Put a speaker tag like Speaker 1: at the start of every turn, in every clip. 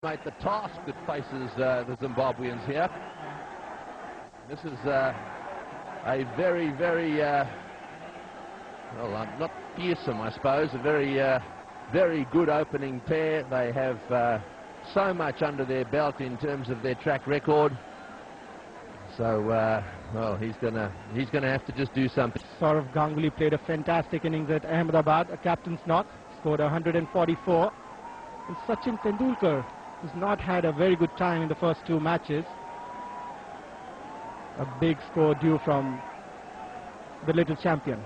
Speaker 1: The task that faces the Zimbabweans here. This is a very, well, not fearsome, I suppose, a very good opening pair. They have so much under their belt in terms of their track record. So, well, he's gonna have to just do something.
Speaker 2: Saurav Ganguly played a fantastic innings at Ahmedabad, a captain's knock, scored 144. And Sachin Tendulkar has not had a very good time in the first two matches. A big score due from the little champion.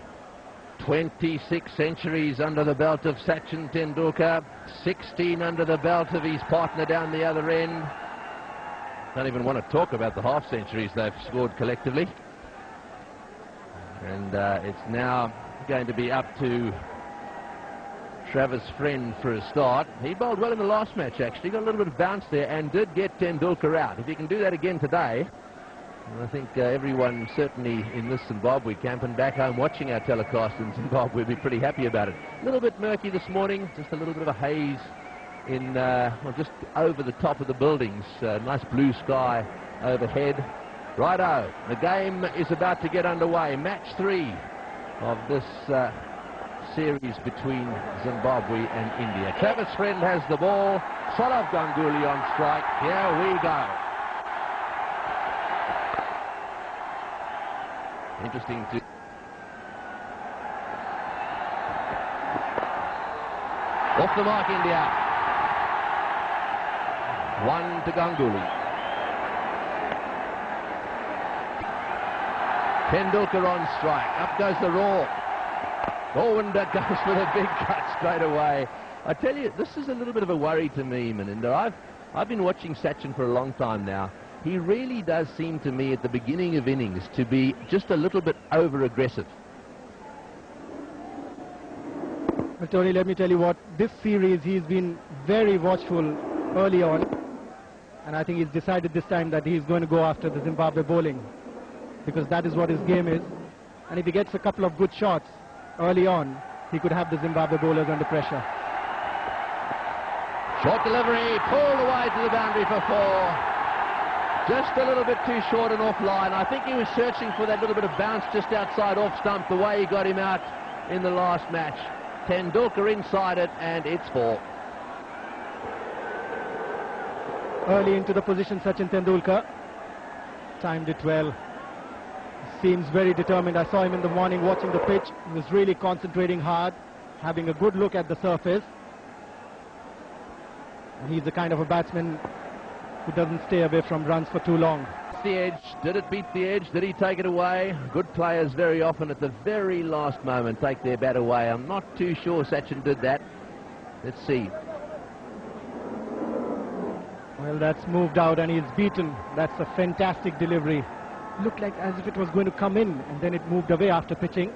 Speaker 1: 26 centuries under the belt of Sachin Tendulkar, 16 under the belt of his partner down the other end. Don't even want to talk about the half centuries they've scored collectively. And it's now going to be up to Travis Friend for a start. He bowled well in the last match, actually. Got a little bit of bounce there and did get Tendulkar out. If he can do that again today, I think everyone certainly in this Zimbabwe camp and back home watching our telecast in Zimbabwe will be pretty happy about it. A little bit murky this morning, just a little bit of a haze in, well, just over the top of the buildings. Nice blue sky overhead. Righto, the game is about to get underway. Match 3 of this series between Zimbabwe and India. Travis Friend has the ball. Saurav Ganguly on strike. Here we go. Interesting to... Off the mark, India. 1 to Ganguly. Tendulkar on strike. Up goes the raw. Gowinder goes with a big cut straight away. I tell you, this is a little bit of a worry to me, Maninder. I've been watching Sachin for a long time now. He really does seem to me at the beginning of innings to be just a little bit over-aggressive.
Speaker 2: Well, Tony, let me tell you what, this series he's been very watchful early on, and I think he's decided this time that he's going to go after the Zimbabwe bowling, because that is what his game is. And if he gets a couple of good shots early on, he could have the Zimbabwe bowlers under pressure.
Speaker 1: Short delivery, pulled away to the boundary for 4. Just a little bit too short and off line. I think he was searching for that little bit of bounce just outside off stump, the way he got him out in the last match. Tendulkar inside it, and it's 4.
Speaker 2: Early into the position, Sachin Tendulkar timed it well. Seems very determined. I saw him in the morning watching the pitch. He was really concentrating hard, having a good look at the surface. And he's the kind of a batsman who doesn't stay away from runs for too long.
Speaker 1: The edge. Did it beat the edge? Did he take it away? Good players very often at the very last moment take their bat away. I'm not too sure Sachin did that. Let's see.
Speaker 2: Well, that's moved out and he's beaten. That's a fantastic delivery. Looked like as if it was going to come in, and then it moved away after pitching.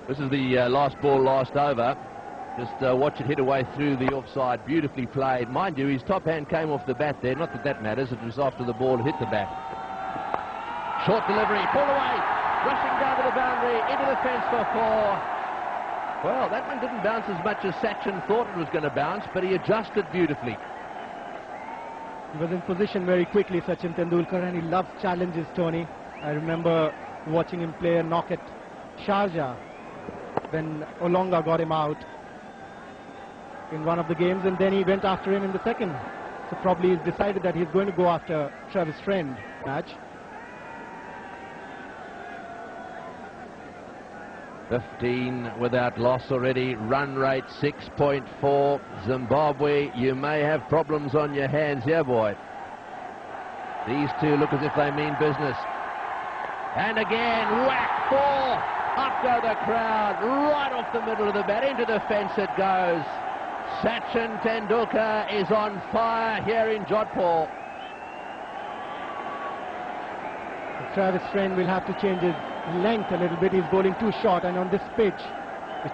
Speaker 1: This is the last ball, last over. Just watch it hit away through the offside. Beautifully played. Mind you, his top hand came off the bat there. Not that that matters. It was after the ball hit the bat. Short delivery. Pulled away. Rushing down to the boundary. Into the fence for 4. Well, that one didn't bounce as much as Sachin thought it was going to bounce, but he adjusted beautifully.
Speaker 2: He was in position very quickly, Sachin Tendulkar, and he loves challenges, Tony. I remember watching him play a knock at Sharjah when Olonga got him out in one of the games, and then he went after him in the second. So probably he's decided that he's going to go after Travis Friend match.
Speaker 1: 15 without loss already. Run rate 6.4. Zimbabwe, you may have problems on your hands here, boy. These two look as if they mean business. And again, whack, 4. Up go the crowd, right off the middle of the bat, into the fence it goes. Sachin Tendulkar is on fire here in Jodhpur.
Speaker 2: Travis Friend will have to change his length a little bit. He's bowling too short, and on this pitch, which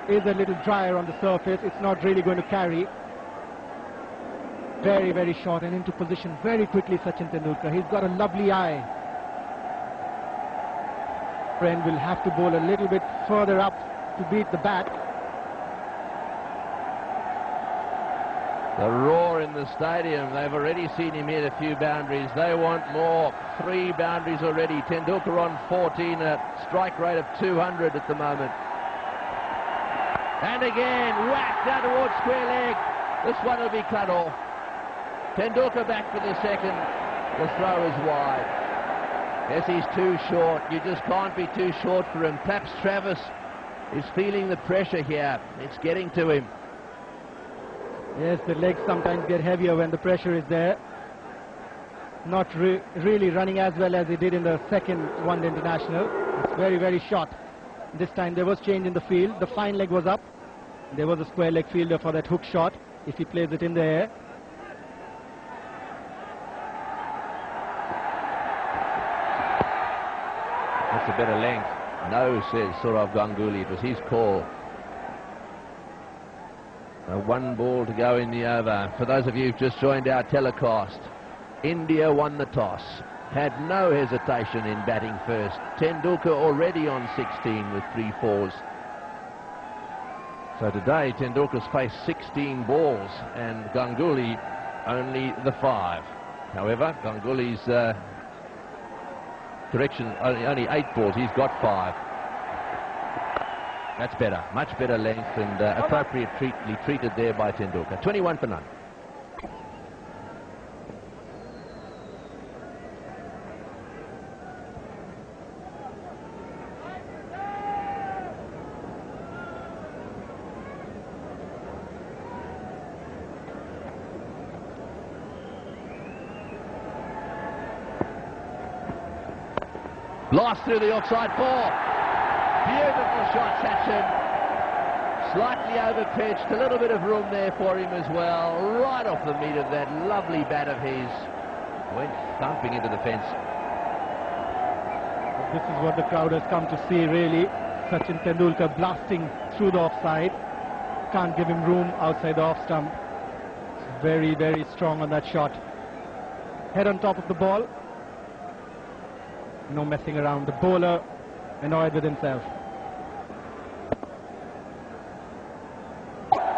Speaker 2: is a little drier on the surface, it's not really going to carry. Very, very short and into position very quickly, Sachin Tendulkar. He's got a lovely eye. Friend will have to bowl a little bit further up to beat the bat.
Speaker 1: The roar in the stadium. They've already seen him hit a few boundaries. They want more. 3 boundaries already. Tendulkar on 14, a strike rate of 200 at the moment. And again, whack down towards square leg. This one will be cut off. Tendulkar back for the second. The throw is wide. Yes, he's too short. You just can't be too short for him. Perhaps Travis is feeling the pressure here. It's getting to him.
Speaker 2: Yes, the legs sometimes get heavier when the pressure is there. Not really running as well as he did in the second one-day international. It's very, very short. This time there was change in the field. The fine leg was up. There was a square leg fielder for that hook shot if he plays it in the air.
Speaker 1: That's a better length. No, says Sourav Ganguly. It was his call. 1 ball to go in the over. For those of you who've just joined our telecast, India won the toss. Had no hesitation in batting first. Tendulkar already on 16 with 3 fours. So today Tendulkar's faced 16 balls and Ganguly only the 5. However, Ganguly's correction, only 8 balls. He's got 5. That's better, much better length and appropriately treated there by Tendulkar. 21 for none. Blast through the offside 4. Beautiful shot, Sachin. Slightly over-pitched, a little bit of room there for him as well. Right off the meat of that lovely bat of his. Went thumping into the fence.
Speaker 2: This is what the crowd has come to see, really. Sachin Tendulkar blasting through the offside. Can't give him room outside the off stump. Very, very strong on that shot. Head on top of the ball. No messing around. The bowler annoyed with himself.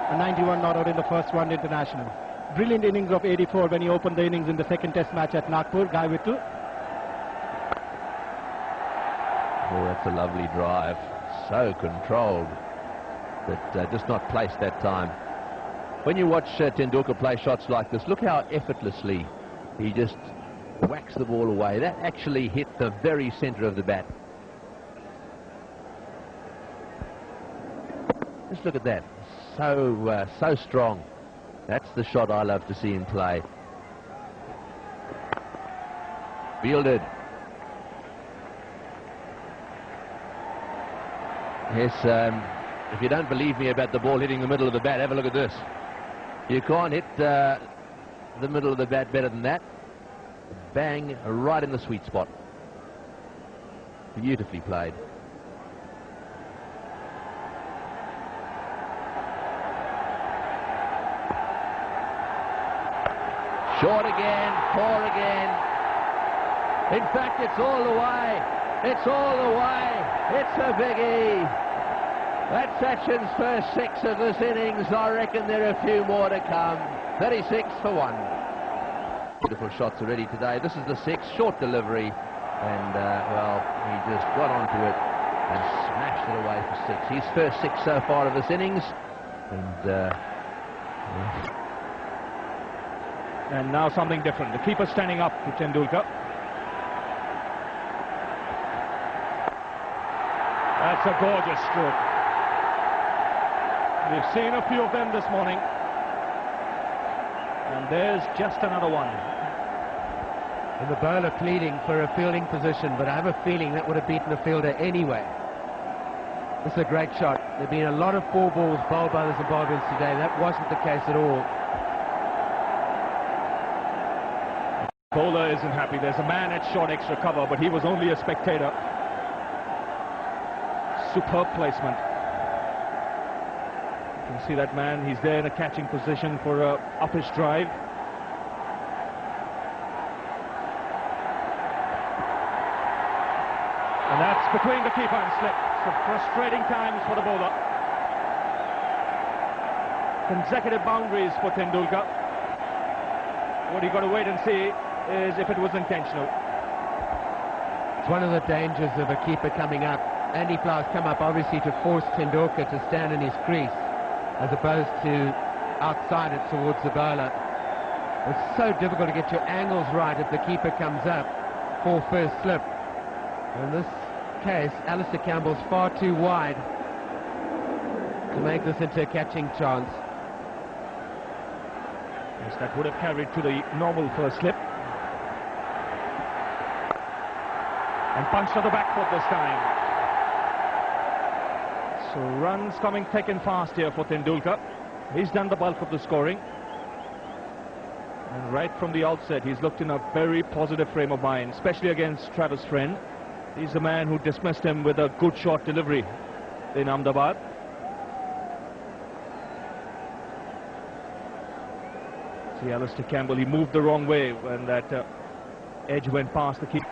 Speaker 2: A 91 not out in the first one international. Brilliant innings of 84 when he opened the innings in the second test match at Nagpur. Guy Vittu.
Speaker 1: Oh, that's a lovely drive. So controlled, but just not placed that time. When you watch Tendulkar play shots like this, look how effortlessly he just whacks the ball away. That actually hit the very centre of the bat. Just look at that. So strong. That's the shot I love to see him play. Fielded. Yes, if you don't believe me about the ball hitting the middle of the bat, have a look at this. You can't hit the middle of the bat better than that. Bang, right in the sweet spot. Beautifully played. Short again, poor again. In fact, it's all the way. It's all the way. It's a biggie. That's Sachin's first 6 of this innings. I reckon there are a few more to come. 36 for 1. Beautiful shots already today. This is the 6th, short delivery. And, well, he just got onto it and smashed it away for 6. His first 6 so far of this innings.
Speaker 3: And now something different. The keeper standing up to Tendulkar. That's a gorgeous stroke. We've seen a few of them this morning. And there's just another one.
Speaker 4: And the bowler pleading for a fielding position, but I have a feeling that would have beaten the fielder anyway. This is a great shot. There have been a lot of 4 balls bowled by the Zimbabweans today. That wasn't the case at all.
Speaker 3: Bowler isn't happy. There's a man at short extra cover, but he was only a spectator. Superb placement. You can see that man. He's there in a catching position for a uppish drive. And that's between the keeper and slip. Some frustrating times for the bowler. Consecutive boundaries for Tendulkar. what you got to wait and see is if it was intentional.
Speaker 4: It's one of the dangers of a keeper coming up. Andy Plough's come up obviously to force Tendulkar to stand in his crease as opposed to outside it towards the bowler. It's so difficult to get your angles right if the keeper comes up for first slip. In this case, Alistair Campbell's far too wide to make this into a catching chance.
Speaker 3: Yes, that would have carried to the normal first slip. And punched to the back foot this time. So runs coming thick and fast here for Tendulkar. He's done the bulk of the scoring. And right from the outset, he's looked in a very positive frame of mind, especially against Travis Friend. He's the man who dismissed him with a good short delivery in Ahmedabad. See Alistair Campbell, he moved the wrong way when that edge went past the keeper.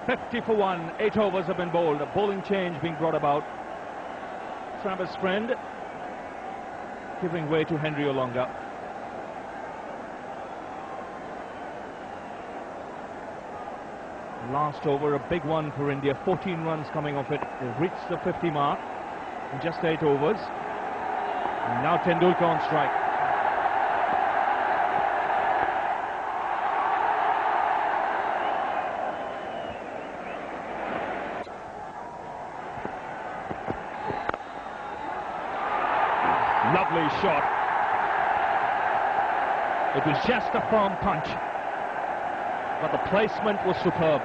Speaker 3: 50 for 1, 8 overs have been bowled, a bowling change being brought about. Travis Friend giving way to Henry Olonga. Last over, a big one for India, 14 runs coming off it. They've reached the 50 mark in just 8 overs. And now Tendulkar on strike. Lovely shot. It was just a firm punch, but the placement was superb.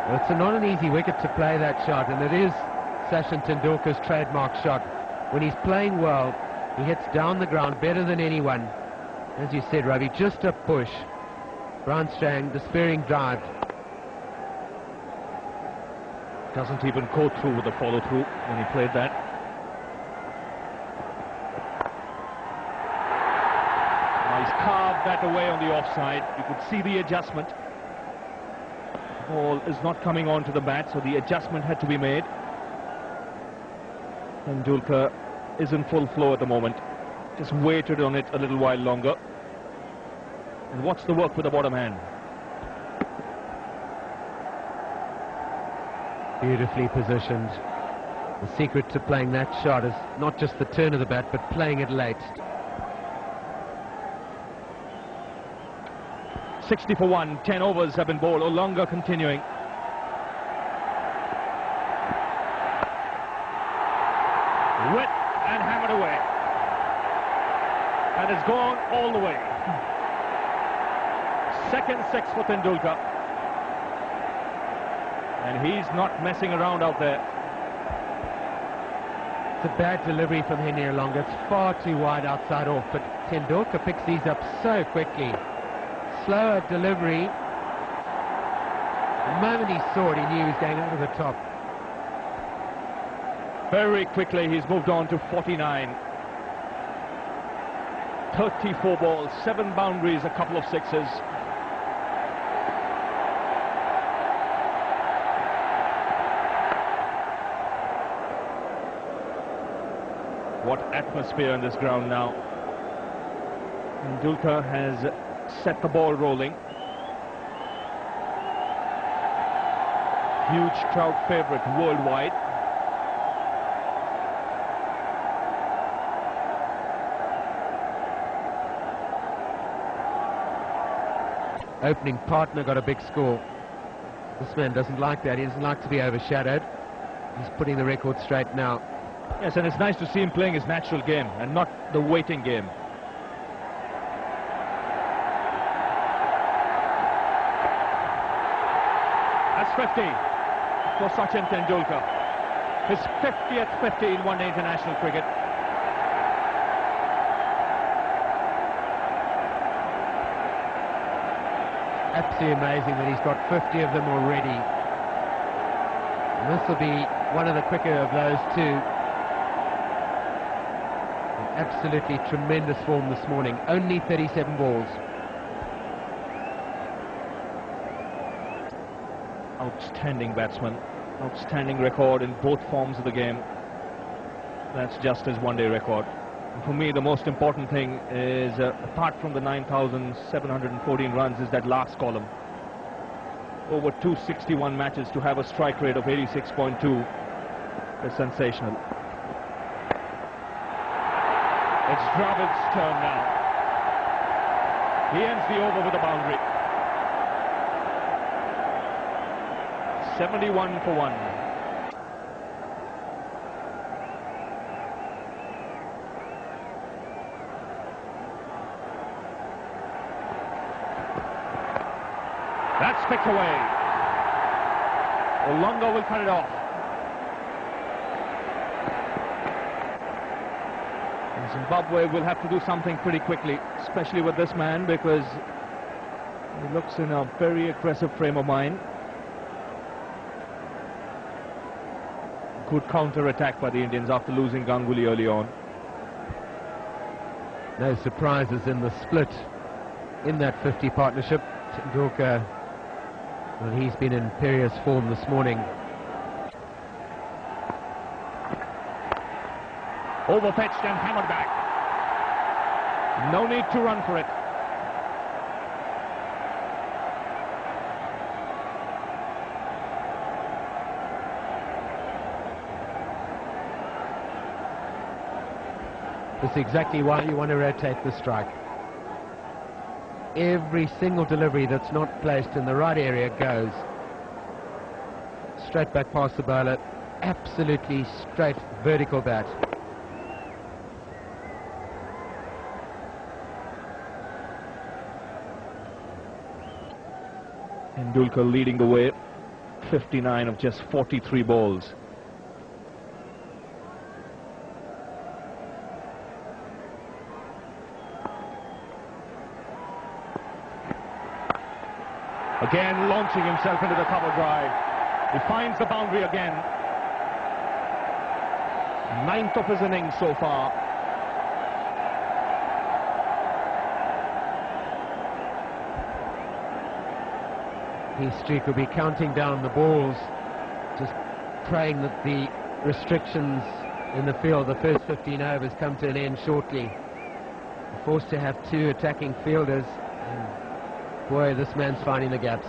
Speaker 4: Well, it's not an easy wicket to play that shot, and it is Sachin Tendulkar's trademark shot. When he's playing well, he hits down the ground better than anyone. As you said, Ravi, just a push. Brown Strang, despairing drive.
Speaker 3: Doesn't even go through with the follow-through when he played that. Now he's carved that away on the offside. You could see the adjustment. The ball is not coming onto the bat, so the adjustment had to be made. Tendulkar is in full flow at the moment. Just waited on it a little while longer. And watch the work with the bottom hand.
Speaker 4: Beautifully positioned. The secret to playing that shot is not just the turn of the bat, but playing it late.
Speaker 3: 60 for 1, 10 overs have been bowled. Olonga continuing. Whipped and hammered away. And it's gone all the way. Second 6 for Tendulkar. And he's not messing around out there.
Speaker 4: It's a bad delivery from Henry Olonga. It's far too wide outside off, but Tendulkar picks these up so quickly. Slower delivery. The moment he saw it, he knew he was going over the top.
Speaker 3: Very quickly, he's moved on to 49. 34 balls, 7 boundaries, a couple of sixes. What atmosphere in this ground now. Tendulkar has set the ball rolling. Huge crowd favourite worldwide.
Speaker 4: Opening partner got a big score. This man doesn't like that. He doesn't like to be overshadowed. He's putting the record straight now.
Speaker 3: Yes, and it's nice to see him playing his natural game and not the waiting game. That's 50 for Sachin Tendulkar. His 50th 50 in one-day international cricket.
Speaker 4: Absolutely amazing that he's got 50 of them already. And this will be one of the quicker of those two. Absolutely tremendous form this morning. Only 37 balls.
Speaker 3: Outstanding batsman. Outstanding record in both forms of the game. That's just his one-day record. And for me, the most important thing is, apart from the 9,714 runs, is that last column. Over 261 matches to have a strike rate of 86.2 is sensational. It's Dravid's turn now. He ends the over with a boundary. 71 for 1. That's picked away. Olonga will cut it off. And Zimbabwe will have to do something pretty quickly, especially with this man, because he looks in a very aggressive frame of mind. Good counter-attack by the Indians after losing Ganguly early on.
Speaker 4: No surprises in the split in that 50 partnership. Tendulkar, well, he's been in imperious form this morning.
Speaker 3: Overfetched and hammered back. No need to run for it.
Speaker 4: That's exactly why you want to rotate the strike. Every single delivery that's not placed in the right area goes straight back past the bowler. Absolutely straight vertical bat.
Speaker 3: Tendulkar leading the way. 59 of just 43 balls. Again launching himself into the cover drive. He finds the boundary again. 9th of his innings so far.
Speaker 4: His streak will be counting down the balls, just praying that the restrictions in the field, the first 15 overs, come to an end shortly. Forced to have 2 attacking fielders. Boy, this man's finding the gaps.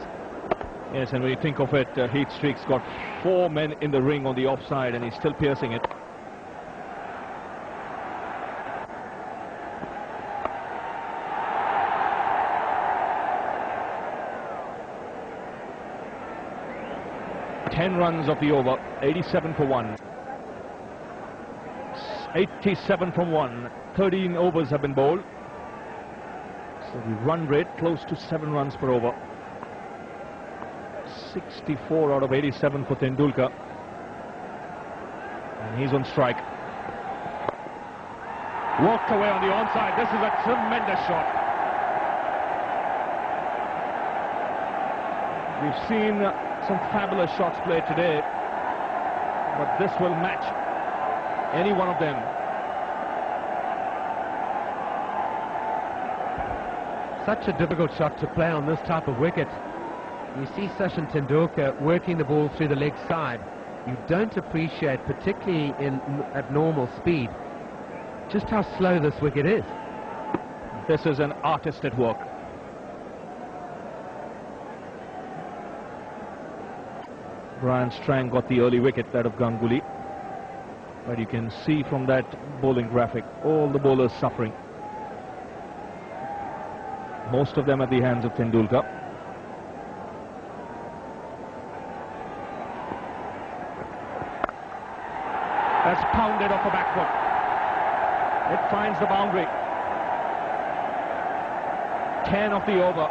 Speaker 3: Yes, and when you think of it, Heath Streak's got 4 men in the ring on the offside, and he's still piercing it. Ten runs of the over, 87 for 1. 87 from 1. 13 overs have been bowled. So the run rate close to 7 runs per over. 64 out of 87 for Tendulkar. And he's on strike. Walked away on the onside. This is a tremendous shot. We've seen some fabulous shots played today, but this will match any one of them.
Speaker 4: Such a difficult shot to play on this type of wicket. You see Sachin Tendulkar working the ball through the leg side. You don't appreciate, particularly at normal speed, just how slow this wicket is.
Speaker 3: This is an artist at work. Brian Strang got the early wicket, that of Ganguly. But you can see from that bowling graphic, all the bowlers suffering. Most of them at the hands of Tendulkar. That's pounded off the back foot. It finds the boundary. 10 of the over.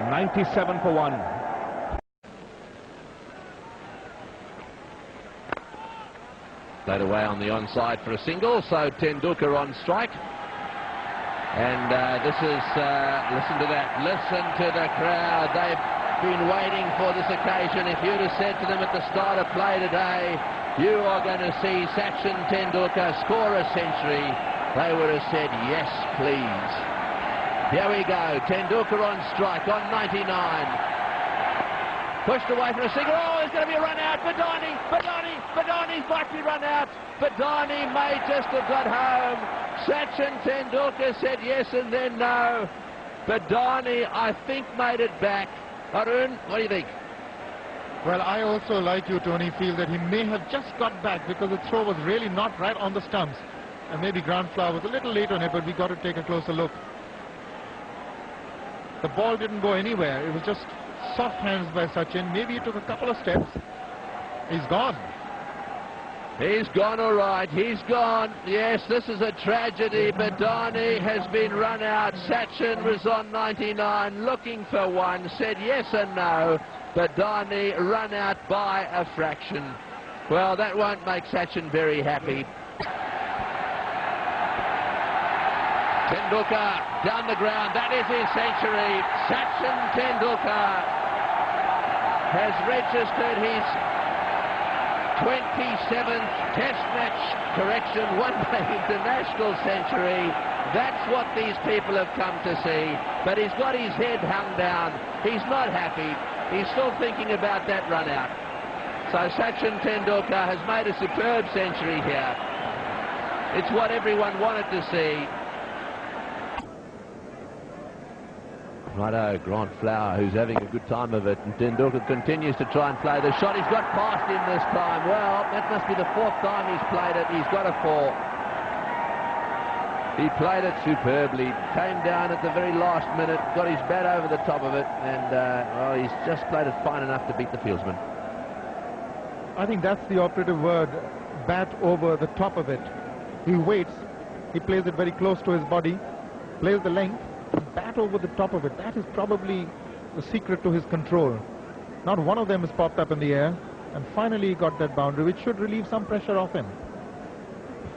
Speaker 3: 97 for 1.
Speaker 1: Played away on the onside for a single, so Tendulkar on strike. And this is, listen to that, listen to the crowd. They've been waiting for this occasion. If you'd have said to them at the start of play today, you are going to see Sachin Tendulkar score a century, they would have said, yes, please. Here we go, Tendulkar on strike on 99. Pushed away for a single. Oh, going to be a run out. Badani's might be run out. Badani may just have got home. Sachin Tendulkar said yes and then no. Badani, I think, made it back. Arun, what do you think?
Speaker 5: Well, I also, like you, Tony, feel that he may have just got back because the throw was really not right on the stumps. And maybe ground flower was a little late on it, but we got to take a closer look. The ball didn't go anywhere. It was just soft hands by Sachin. Maybe he took a couple of steps. He's gone.
Speaker 1: He's gone, all right. He's gone. Yes, this is a tragedy. Badani has been run out. Sachin was on 99, looking for one. Said yes and no. Badani run out by a fraction. Well, that won't make Sachin very happy. Tendulkar down the ground. That is his century. Sachin Tendulkar has registered his 27th Test match one-day international century. That's what these people have come to see. But he's got his head hung down. He's not happy. He's still thinking about that run out. So Sachin Tendulkar has made a superb century here. It's what everyone wanted to see. Righto, Grant Flower, who's having a good time of it, and Tendulkar continues to try and play the shot. He's got past him this time. Well, that must be the 4th time he's played it. He's got a 4. He played it superbly, came down at the very last minute, got his bat over the top of it, and well, he's just played it fine enough to beat the fieldsman.
Speaker 5: I think that's the operative word, bat over the top of it. He waits, he plays it very close to his body, plays the length, bat over the top of it. That is probably the secret to his control. Not one of them has popped up in the air, and finally he got that boundary, which should relieve some pressure off him.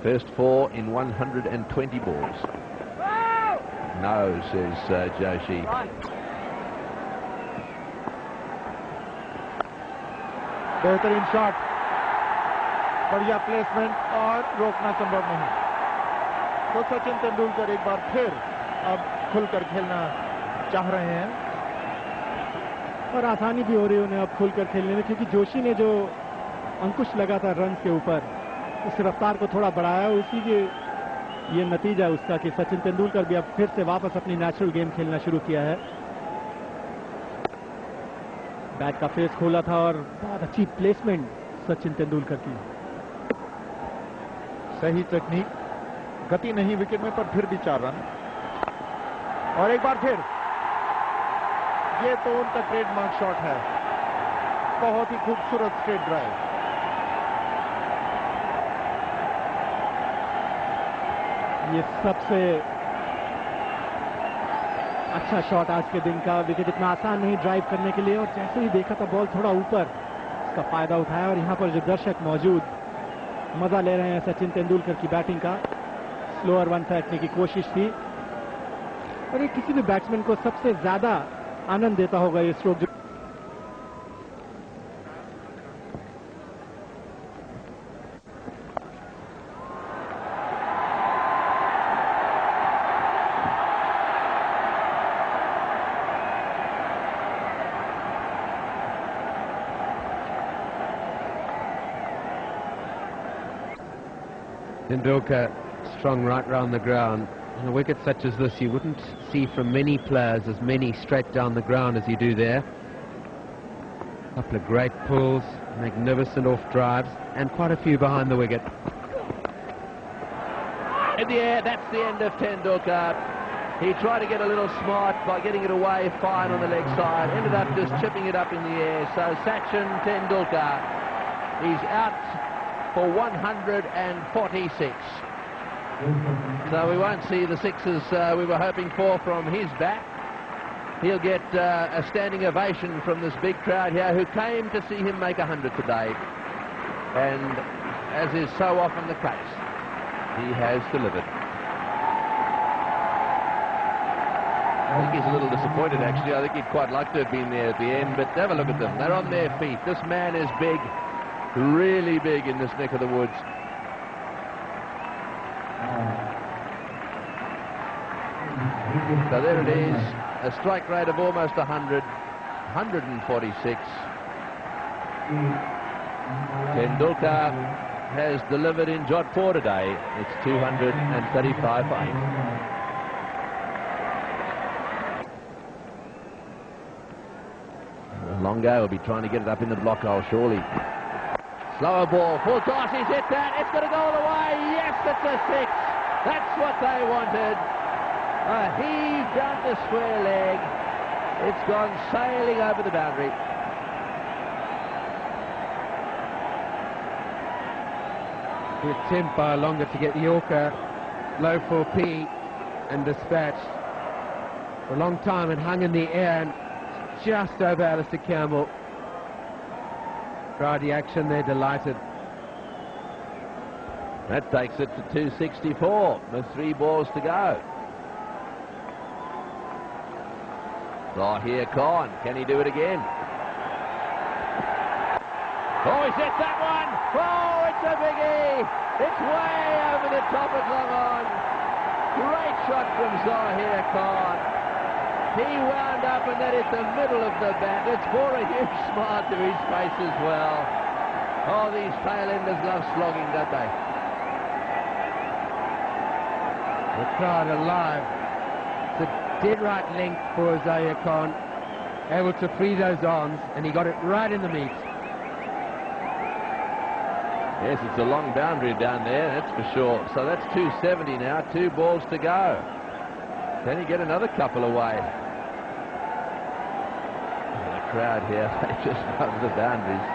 Speaker 1: First 4 in 120 balls. No, says Joshi.
Speaker 5: बेहतरीन shot, बढ़िया placement और रोकना संभव नहीं. तो सचिन तेंदुलकर एक बार फिर अब खुलकर खेलना चाह रहे हैं
Speaker 2: और आसानी भी हो रही है उन्हें अब खुलकर खेलने में, क्योंकि जोशी ने जो अंकुश लगा था रन के ऊपर, उस रफ्तार को थोड़ा बढ़ाया. उसी के ये नतीजा उसका कि सचिन तेंदुलकर भी अब फिर से वापस अपनी नेचुरल गेम खेलना शुरू किया है. बैट का फेस खोला था और बहुत अच्छी प्लेसमेंट सचिन तेंदुलकर की.
Speaker 5: सही टेक्निक, गति नहीं विकेट में, पर फिर भी 4 रन. और एक बार फिर ये तो उनका ट्रेडमार्क शॉट है. बहुत ही खूबसूरत स्ट्रेट ड्राइव.
Speaker 2: ये सबसे अच्छा शॉट आज के दिन का. विकेट इतना आसान नहीं ड्राइव करने के लिए, और जैसे ही देखा था बॉल थोड़ा ऊपर, इसका फायदा उठाया. और यहाँ पर जो दर्शक मौजूद मजा ले रहे हैं सचिन तेंदुलकर की बैटिंग का. स्लोअर वन फेंकने की कोशिश थी, और ये किसी भी बैट्समैन को सबसे ज्यादा आनंद देता होगा ये stroke.
Speaker 4: Tendulkar, strong right round the ground. On a wicket such as this, you wouldn't see from many players as many straight down the ground as you do there. A couple of great pulls, magnificent off drives, and quite a few behind the wicket.
Speaker 1: In the air, that's the end of Tendulkar. He tried to get a little smart by getting it away fine on the leg side, ended up just chipping it up in the air. So Sachin Tendulkar, he's out for 146. So we won't see the sixes we were hoping for from his bat. He'll get a standing ovation from this big crowd here who came to see him make 100 today. And as is so often the case, he has delivered. I think he's a little disappointed, actually. I think he'd quite like to have been there at the end, but have a look at them. They're on their feet. This man is big, really big in this neck of the woods. So there it is, a strike rate of almost 100, 146. Tendulkar has delivered in Jodhpur today. It's 235 for 8. Longo will be trying to get it up in the block hole, surely. Slower ball. Full toss. He's hit that. It's going to go all the way. Yes, it's a 6. That's what they wanted. A heave down the square leg. It's gone sailing over the boundary.
Speaker 4: Good attempt by Longa to get Yorker low for P and dispatched. For a long time it hung in the air and just over Alistair Campbell. Crowd reaction, they're delighted.
Speaker 1: That takes it to 264 with 3 balls to go. Zahir Khan, can he do it again? Oh, he's hit that one! Oh, it's a biggie! It's way over the top of long on. Great shot from Zahir Khan. He wound up and that hit the middle of the bat. It's brought a huge smile to his face as well. Oh, these tail-enders love slogging, don't they?
Speaker 4: The crowd alive. It's a dead right length for Zahir Khan. Able to free those arms, and he got it right in the meat.
Speaker 1: Yes, it's a long boundary down there, that's for sure. So that's 270 now, 2 balls to go. Can he get another couple away? The crowd here, they just love the boundaries.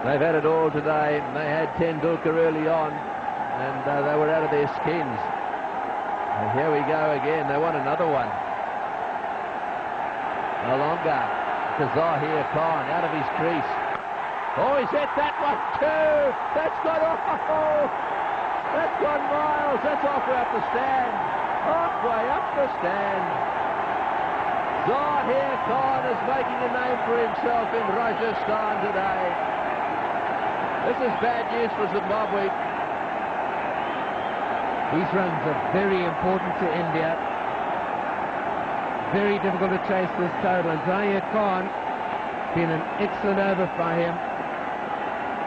Speaker 1: They've had it all today. They had Tendulkar early on, and they were out of their skins. And here we go again. They want another one. No longer to Zahir Khan out of his crease. Oh, he's hit that one too. That's gone off. Oh, that's gone miles. That's halfway up the stand. Halfway up the stand. Zahir Khan is making a name for himself in Rajasthan today. This is bad news for Zimbabwe.
Speaker 4: These runs are very important to India. Very difficult to chase this total. And Zahir Khan, been an excellent over by him.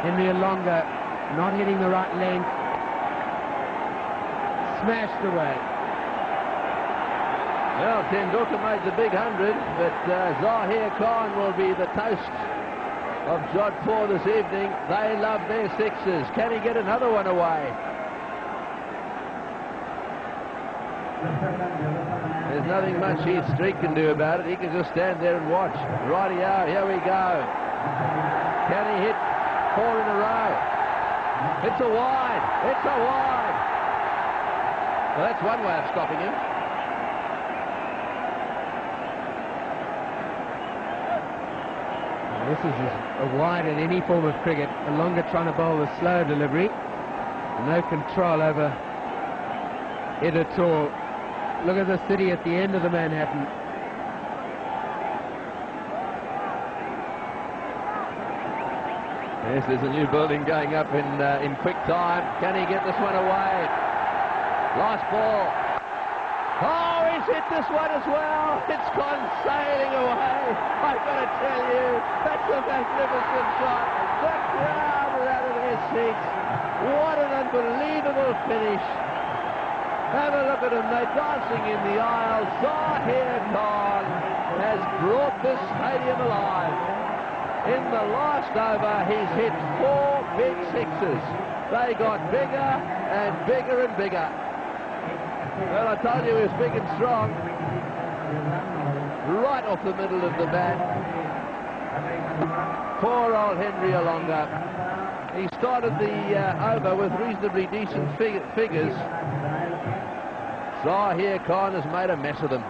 Speaker 4: Henry Alonga not hitting the right length. Smashed away.
Speaker 1: Well, Tendulkar made the big 100, but Zahir Khan will be the toast of Jodhpur this evening. They love their 6s. Can he get another one away? There's nothing much Heath Street can do about it. He can just stand there and watch. Rightio, here we go. Can he hit 4 in a row? It's a wide. It's a wide. Well, that's one way of stopping him.
Speaker 4: This is a wide in any form of cricket. Alonga trying to bowl a slow delivery. No control over it at all. Look at the city at the end of the Manhattan.
Speaker 1: Yes, there's a new building going up in quick time. Can he get this one away? Last ball. Oh, he's hit this one as well. It's gone sailing away. I've got to tell you, that's a magnificent shot. The crowd are out of their seats. What an unbelievable finish. Have a look at them. They're dancing in the aisle. Zahir Khan has brought this stadium alive. In the last over, he's hit 4 big 6s. They got bigger and bigger and bigger. Well, I told you he was big and strong. Right off the middle of the bat. Poor old Henry Alonga. He started the over with reasonably decent figures. Zahir Khan has made a mess of them.